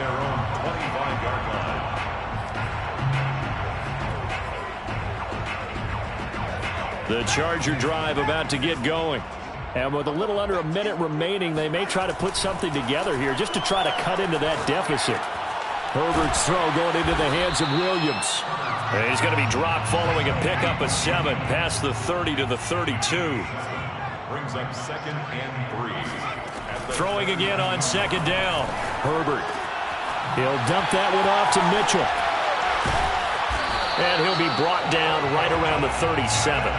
their own 25-yard line. The Charger drive about to get going. And with a little under a minute remaining, they may try to put something together here just to try to cut into that deficit. Herbert's throw going into the hands of Williams. And he's going to be dropped following a pickup of 7 past the 30 to the 32. Brings up 2nd and 3. Throwing again on 2nd down. Herbert. He'll dump that one off to Mitchell. And he'll be brought down right around the 37.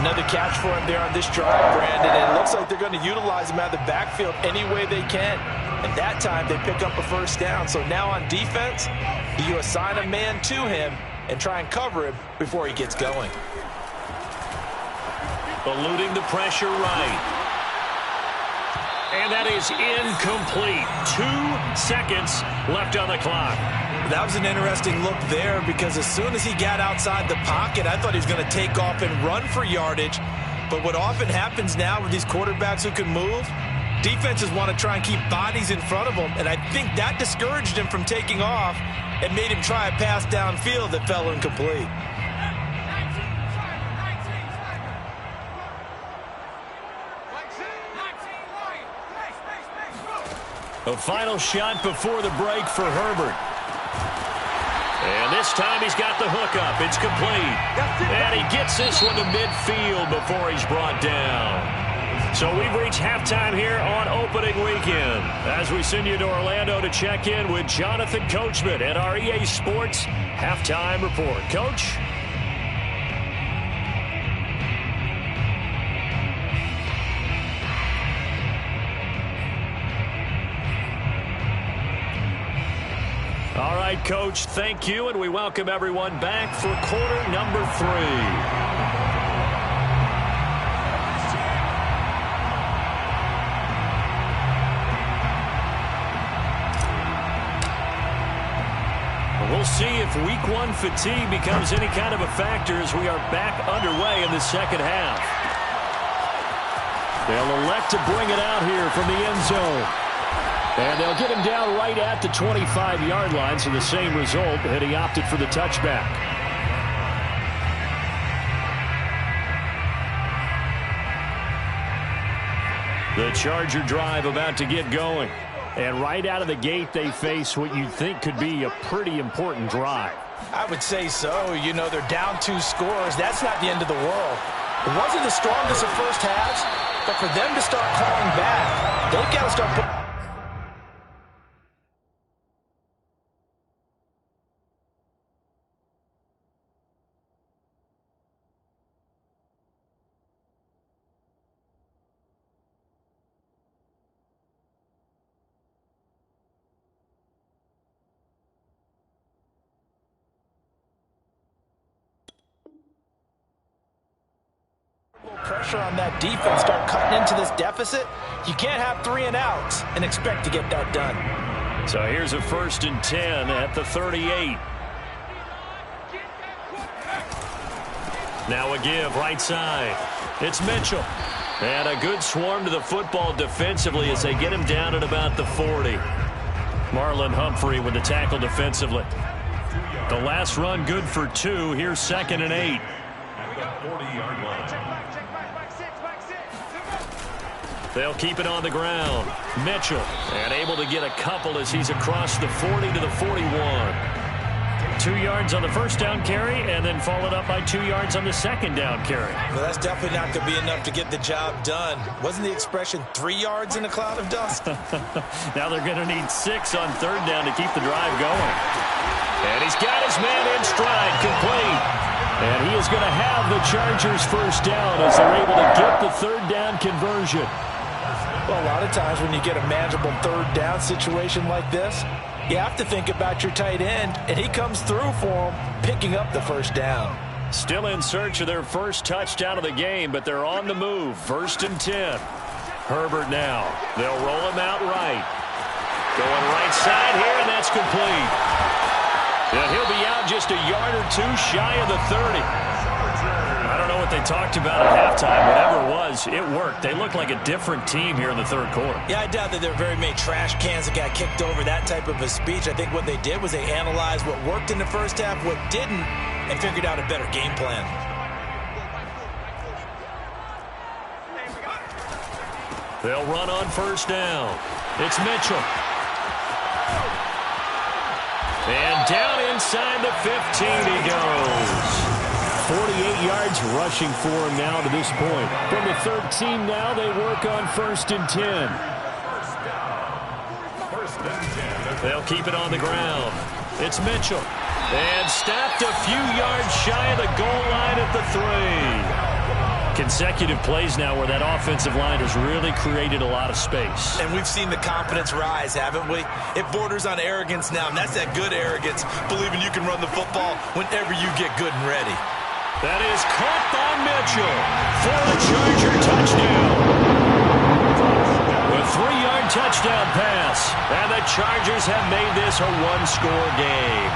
Another catch for him there on this drive, Brandon, and it looks like they're going to utilize him out of the backfield any way they can. And that time they pick up a first down. So now on defense, do you assign a man to him and try and cover him before he gets going? Eluding the pressure right. And that is incomplete. 2 seconds left on the clock. That was an interesting look there because as soon as he got outside the pocket, I thought he was going to take off and run for yardage. But what often happens now with these quarterbacks who can move, defenses want to try and keep bodies in front of them, and I think that discouraged him from taking off and made him try a pass downfield that fell incomplete. A final shot before the break for Herbert. And this time he's got the hookup. It's complete. And he gets this one to midfield before he's brought down. So we've reached halftime here on opening weekend as we send you to Orlando to check in with Jonathan Coachman at our EA Sports Halftime Report. Coach? All right, Coach, thank you, and we welcome everyone back for quarter number 3. We'll see if week 1 fatigue becomes any kind of a factor as we are back underway in the second half. They'll elect to bring it out here from the end zone. And they'll get him down right at the 25-yard line, so the same result, and he opted for the touchback. The Charger drive about to get going. And right out of the gate, they face what you'd think could be a pretty important drive. I would say so. You know, they're down 2 scores. That's not the end of the world. It wasn't the strongest of first halves, but for them to start calling back, they've got to start putting... pressure on that defense, start cutting into this deficit. You can't have 3 and outs and expect to get that done. So here's a 1st and 10 at the 38. Now a give right side. It's Mitchell. And a good swarm to the football defensively as they get him down at about the 40. Marlon Humphrey with the tackle defensively. The last run good for 2. Here's 2nd and 8. At the 40-yard line. They'll keep it on the ground. Mitchell, and able to get a couple as he's across the 40 to the 41. 2 yards on the first down carry, and then followed up by 2 yards on the second down carry. Well, that's definitely not going to be enough to get the job done. Wasn't the expression 3 yards in a cloud of dust? Now they're going to need 6 on 3rd down to keep the drive going. And he's got his man in stride, complete. And he is going to have the Chargers first down as they're able to get the 3rd down conversion. Well, a lot of times when you get a manageable 3rd down situation like this, you have to think about your tight end, and he comes through for him, picking up the first down. Still in search of their first touchdown of the game, but they're on the move. 1st and 10. Herbert now. They'll roll him out right. Going right side here, and that's complete. And he'll be out just a yard or 2 shy of the 30. I don't know what they talked about at halftime. Whatever it was, it worked. They looked like a different team here in the third quarter. Yeah, I doubt that there are very many trash cans that got kicked over, that type of a speech. I think what they did was they analyzed what worked in the first half, what didn't, and figured out a better game plan. They'll run on first down. It's Mitchell. And down inside the 15 he goes. 48 yards rushing for him now to this point. From the 13 now, they work on 1st and 10. They'll keep it on the ground. It's Mitchell. And stopped a few yards shy of the goal line at the 3. Consecutive plays now where that offensive line has really created a lot of space. And we've seen the confidence rise, haven't we? It borders on arrogance now, and that's that good arrogance, believing you can run the football whenever you get good and ready. That is caught by Mitchell for a Charger touchdown. A 3-yard touchdown pass, and the Chargers have made this a one-score game.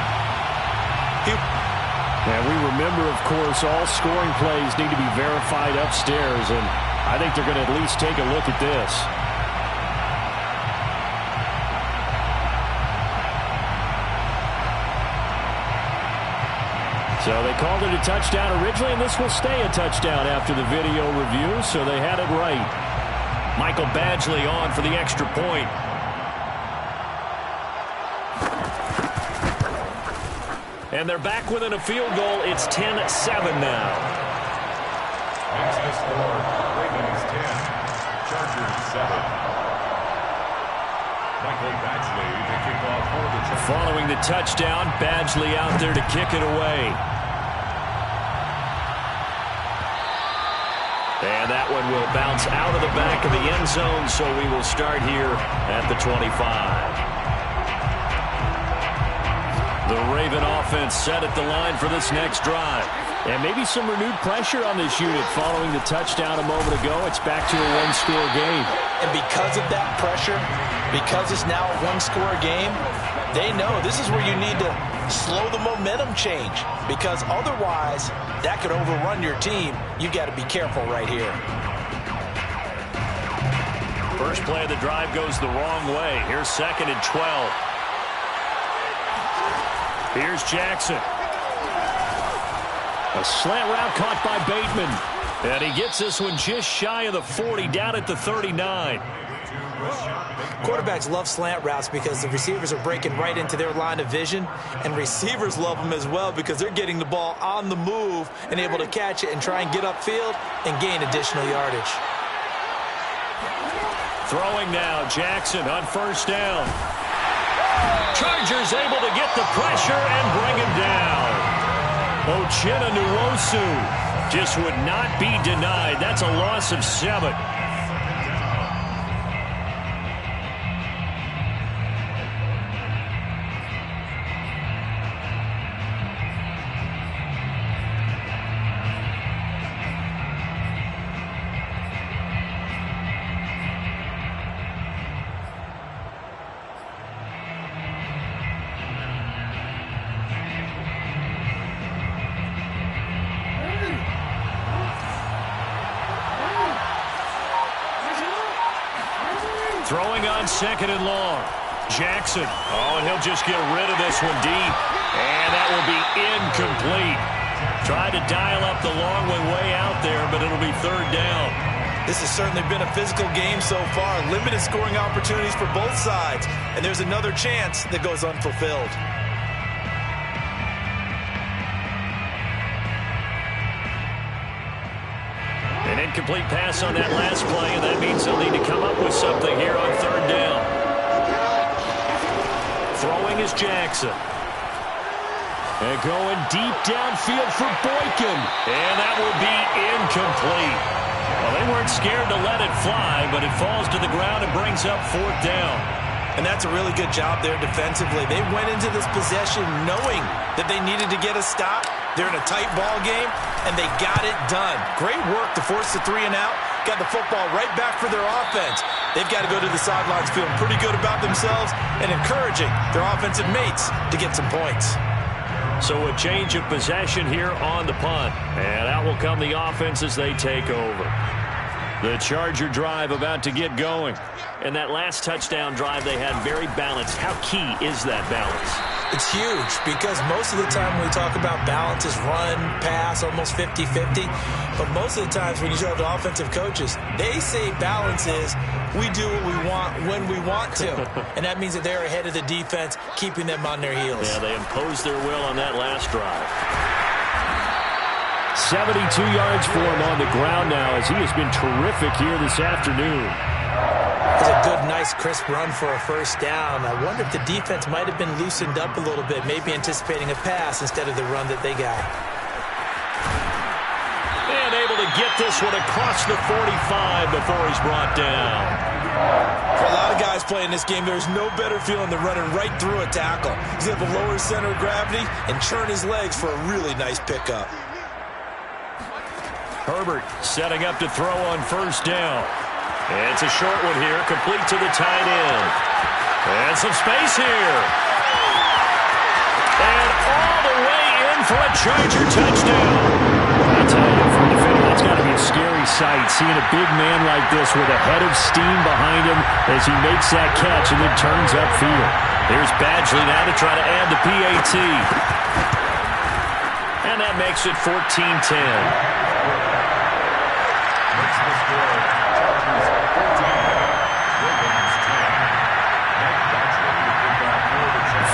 And we remember, of course, all scoring plays need to be verified upstairs, and I think they're going to at least take a look at this. So they called it a touchdown originally, and this will stay a touchdown after the video review, so they had it right. Michael Badgley on for the extra point. And they're back within a field goal. It's 10-7 now. Makes the score. Ravens 10, Chargers 7. Michael Badgley to kick off for the Chargers. Following the touchdown, Badgley out there to kick it away. And that one will bounce out of the back of the end zone, so we will start here at the 25. The Raven offense set at the line for this next drive. And maybe some renewed pressure on this unit following the touchdown a moment ago. It's back to a one-score game. And because of that pressure, because it's now a one-score game, they know this is where you need to slow the momentum change, because otherwise that could overrun your team. You got to be careful right here. First play of the drive goes the wrong way. Here's 2nd and 12. Here's Jackson. A slant route caught by Bateman. And he gets this one just shy of the 40, down at the 39. Quarterbacks love slant routes because the receivers are breaking right into their line of vision, and receivers love them as well because they're getting the ball on the move and able to catch it and try and get upfield and gain additional yardage. Throwing now, Jackson on first down. Chargers able to get the pressure and bring him down. Uchenna Nwosu just would not be denied. That's a loss of 7. Throwing on 2nd and long. Jackson. Oh, and he'll just get rid of this one deep. And that will be incomplete. Tried to dial up the long one way out there, but it'll be 3rd down. This has certainly been a physical game so far. Limited scoring opportunities for both sides. And there's another chance that goes unfulfilled. An incomplete pass on that last play, and that means they'll need to come up with something here on 3rd down. Throwing is Jackson. And going deep downfield for Boykin. And that will be incomplete. Well, they weren't scared to let it fly, but it falls to the ground and brings up 4th down. And that's a really good job there defensively. They went into this possession knowing that they needed to get a stop. They're in a tight ball game, and they got it done. Great work to force the 3 and out. Got the football right back for their offense. They've got to go to the sidelines feeling pretty good about themselves and encouraging their offensive mates to get some points. So a change of possession here on the punt. And out will come the offense as they take over. The Charger drive about to get going. And that last touchdown drive they had very balanced. How key is that balance? It's huge because most of the time when we talk about balance is run, pass, almost 50-50. But most of the times when you talk to offensive coaches, they say balance is we do what we want when we want to. And that means that they're ahead of the defense, keeping them on their heels. Yeah, they imposed their will on that last drive. 72 yards for him on the ground now as he has been terrific here this afternoon. It's a good, nice, crisp run for a first down. I wonder if the defense might have been loosened up a little bit, maybe anticipating a pass instead of the run that they got. And able to get this one across the 45 before he's brought down. For a lot of guys playing this game, there's no better feeling than running right through a tackle. He's able to lower his center of gravity and churn his legs for a really nice pickup. Herbert setting up to throw on first down. And it's a short one here, complete to the tight end. And some space here. And all the way in for a Charger touchdown. I tell you, for a defender, that's got to be a scary sight, seeing a big man like this with a head of steam behind him as he makes that catch and then turns upfield. Here's Badgley now to try to add the PAT. And that makes it 14-10.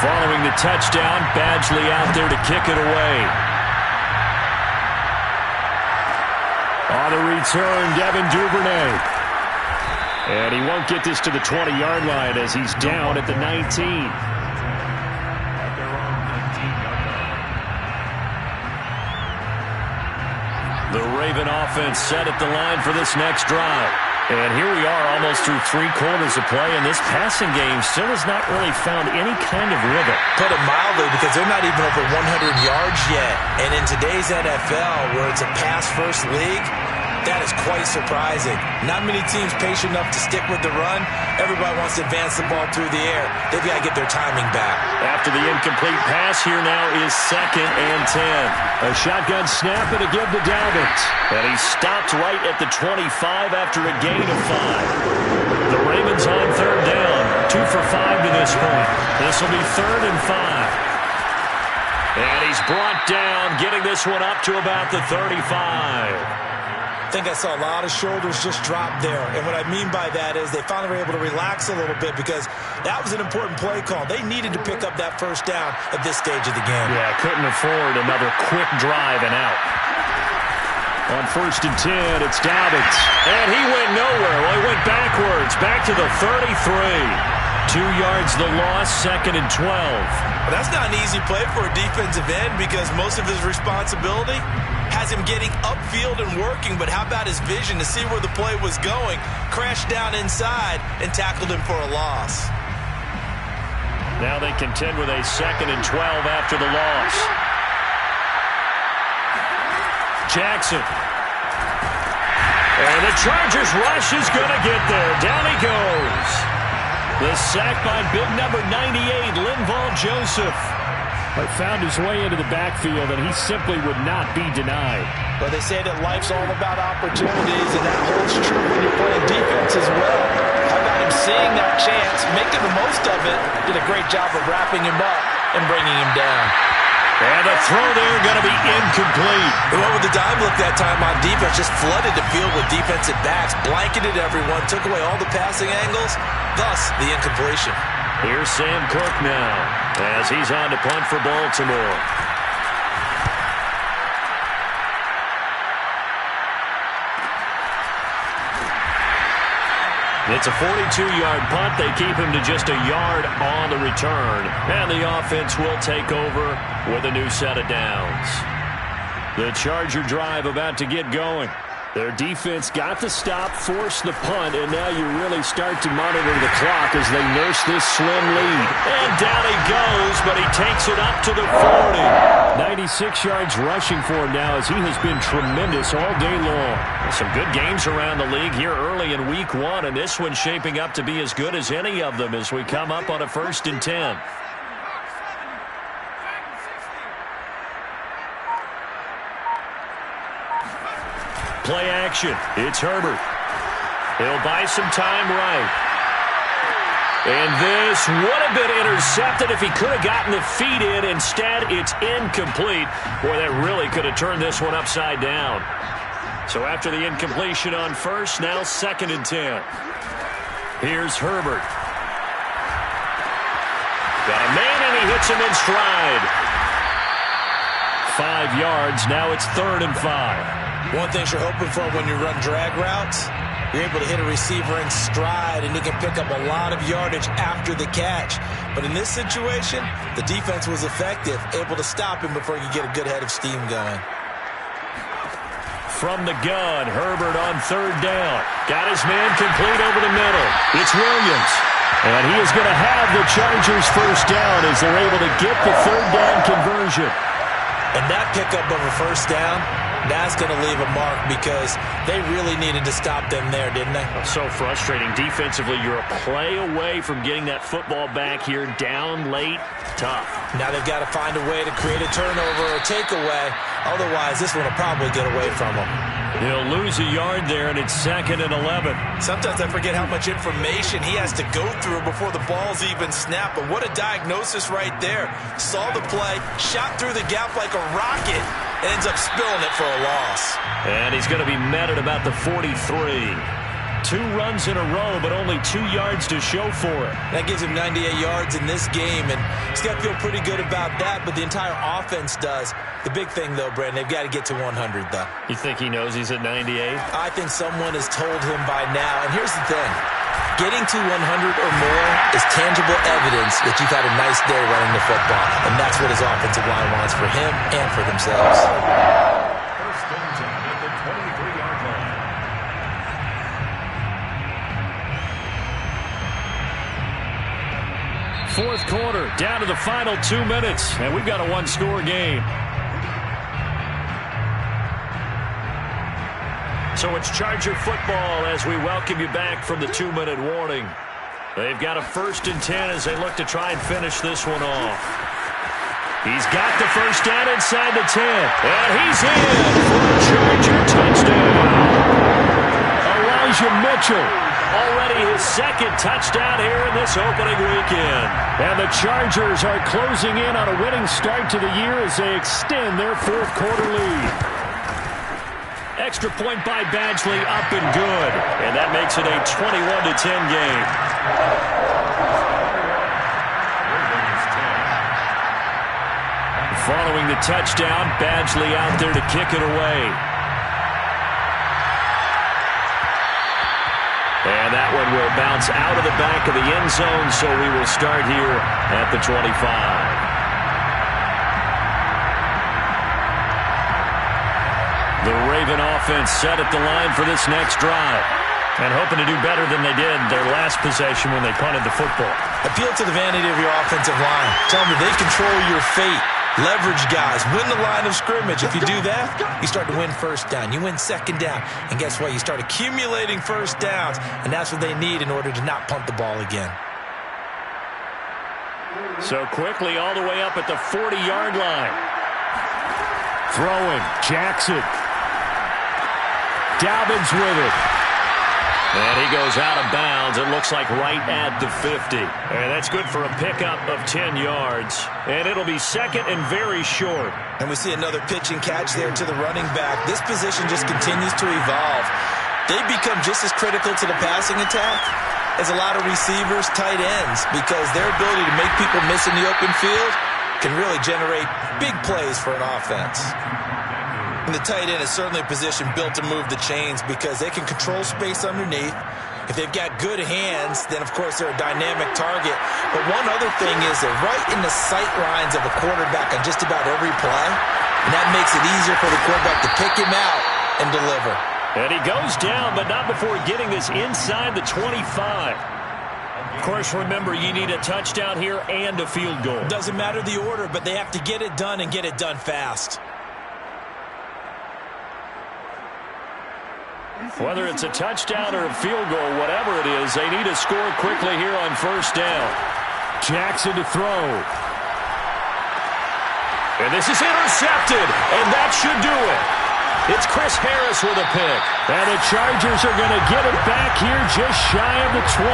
Following the touchdown, Badgley out there to kick it away. On the return, Devin Duvernay. And he won't get this to the 20-yard line as he's down at the 19. The Raven offense set at the line for this next drive. And here we are almost through 3 quarters of play, and this passing game still has not really found any kind of rhythm. Put it mildly, because they're not even over 100 yards yet. And in today's NFL, where it's a pass-first league, that is quite surprising. Not many teams patient enough to stick with the run. Everybody wants to advance the ball through the air. They've got to get their timing back. After the incomplete pass, here now is 2nd and 10. A shotgun snap and a give to Dalvin. And he stopped right at the 25 after a gain of 5. The Ravens on 3rd down. 2 for 5 to this point. This will be 3rd and 5. And he's brought down, getting this one up to about the 35. I think I saw a lot of shoulders just drop there. And what I mean by that is they finally were able to relax a little bit because that was an important play call. They needed to pick up that first down at this stage of the game. Yeah, couldn't afford another quick drive and out. On 1st and 10, it's Dobbins. And he went nowhere. Well, he went backwards, back to the 33. 2 yards the loss, 2nd and 12. Well, that's not an easy play for a defensive end because most of his responsibility has him getting upfield and working, but how about his vision to see where the play was going, crashed down inside, and tackled him for a loss. Now they contend with a 2nd and 12 after the loss. Jackson. And the Chargers rush is going to get there. Down he goes. The sack by big number 98, Linval Joseph. But found his way into the backfield, and he simply would not be denied. But they say that life's all about opportunities, and that holds true when you're playing defense as well. How about him seeing that chance, making the most of it, did a great job of wrapping him up and bringing him down. And the throw there going to be incomplete. They went with the dime look that time on defense, just flooded the field with defensive backs, blanketed everyone, took away all the passing angles, thus the incompletion. Here's Sam Cook now as he's on to punt for Baltimore. It's a 42-yard punt. They keep him to just a yard on the return. And the offense will take over with a new set of downs. The Charger drive about to get going. Their defense got the stop, forced the punt, and now you really start to monitor the clock as they nurse this slim lead. And down he goes, but he takes it up to the 40. 96 yards rushing for him now as he has been tremendous all day long. Some good games around the league here early in week 1, and this one's shaping up to be as good as any of them as we come up on a 1st and 10. play action. It's Herbert. He'll buy some time right. And this would have been intercepted if he could have gotten the feet in. Instead, it's incomplete. Boy, that really could have turned this one upside down. So after the incompletion on first, now 2nd and 10. Here's Herbert. Got a man, and he hits him in stride. 5 yards. Now it's 3rd and 5. One thing you're hoping for when you run drag routes, you're able to hit a receiver in stride, and he can pick up a lot of yardage after the catch. But in this situation, the defense was effective, able to stop him before he could get a good head of steam going. From the gun, Herbert on 3rd down. Got his man complete over the middle. It's Williams. And he is going to have the Chargers 1st down as they're able to get the 3rd down conversion. And that pickup of a 1st down, that's going to leave a mark because they really needed to stop them there, didn't they? So frustrating. Defensively, you're a play away from getting that football back here. Down late, tough. Now they've got to find a way to create a turnover or takeaway. Otherwise, this one will probably get away from them. He'll lose a yard there, and it's 2nd and 11. Sometimes I forget how much information he has to go through before the ball's even snapped. But what a diagnosis right there. Saw the play, shot through the gap like a rocket, and ends up spilling it for a loss. And he's going to be met at about the 43. 2 runs in a row, but only 2 yards to show for it. That gives him 98 yards in this game, and he's got to feel pretty good about that, but the entire offense does. The big thing, though, Brandon, they've got to get to 100, though. You think he knows he's at 98? I think someone has told him by now, and here's the thing. Getting to 100 or more is tangible evidence that you've had a nice day running the football, and that's what his offensive line wants for him and for themselves. 1st and 10 at the 23-yard line. 4th quarter, down to the final 2 minutes, and we've got a 1-score game. So it's Charger football as we welcome you back from the 2-minute warning. They've got a 1st and 10 as they look to try and finish this one off. He's got the 1st down inside the 10, and he's in for a Charger touchdown. Elijah Mitchell. Already his 2nd touchdown here in this opening weekend. And the Chargers are closing in on a winning start to the year as they extend their 4th quarter lead. Extra point by Badgley, up and good. And that makes it a 21-10 game. Following the touchdown, Badgley out there to kick it away. And that one will bounce out of the back of the end zone, so we will start here at the 25. The Raven offense set at the line for this next drive. And hoping to do better than they did their last possession when they punted the football. Appeal to the vanity of your offensive line. Tell them they control your fate. Leverage guys. Win the line of scrimmage. If you do that, you start to win 1st down. You win 2nd down. And guess what? You start accumulating 1st downs. And that's what they need in order to not punt the ball again. So quickly all the way up at the 40-yard line. Throwing. Jackson. Dobbins with it. And he goes out of bounds. It looks like right at the 50. And that's good for a pickup of 10 yards. And it'll be 2nd and very short. And we see another pitch and catch there to the running back. This position just continues to evolve. They become just as critical to the passing attack as a lot of receivers, tight ends, because their ability to make people miss in the open field can really generate big plays for an offense. And the tight end is certainly a position built to move the chains because they can control space underneath. If they've got good hands, then, of course, they're a dynamic target. But one other thing is they're right in the sight lines of a quarterback on just about every play. And that makes it easier for the quarterback to pick him out and deliver. And he goes down, but not before getting this inside the 25. Of course, remember, you need a touchdown here and a field goal. Doesn't matter the order, but they have to get it done and get it done fast. Whether it's a touchdown or a field goal, whatever it is, they need to score quickly here on 1st down. Jackson to throw. And this is intercepted, and that should do it. It's Chris Harris with a pick. And the Chargers are going to get it back here just shy of the 20.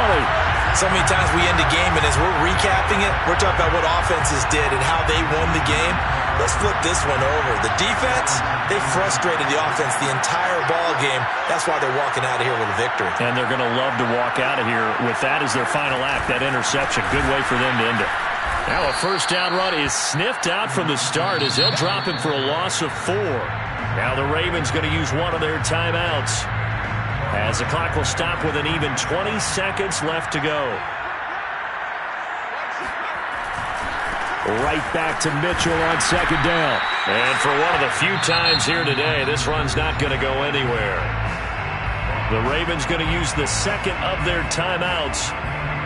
So many times we end a game, and as we're recapping it, we're talking about what offenses did and how they won the game. Let's flip this one over. The defense, they frustrated the offense the entire ball game. That's why they're walking out of here with a victory. And they're going to love to walk out of here with that as their final act, that interception. Good way for them to end it. Now a first down run is sniffed out from the start as they'll drop him for a loss of 4. Now the Ravens going to use one of their timeouts as the clock will stop with an even 20 seconds left to go. Right back to Mitchell on second down. And for one of the few times here today, this run's not going to go anywhere. The Ravens going to use the second of their timeouts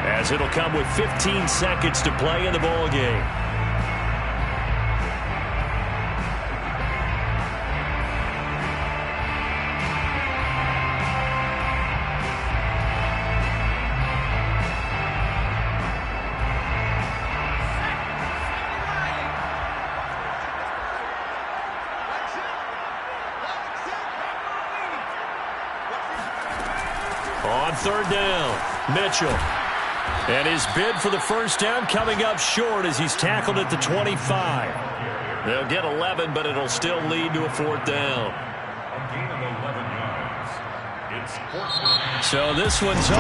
as it'll come with 15 seconds to play in the ball game. On third down, Mitchell. And his bid for the first down coming up short as he's tackled at the 25. They'll get 11, but it'll still lead to a fourth down. A gain of 11 yards. It's fourth down. So this one's over.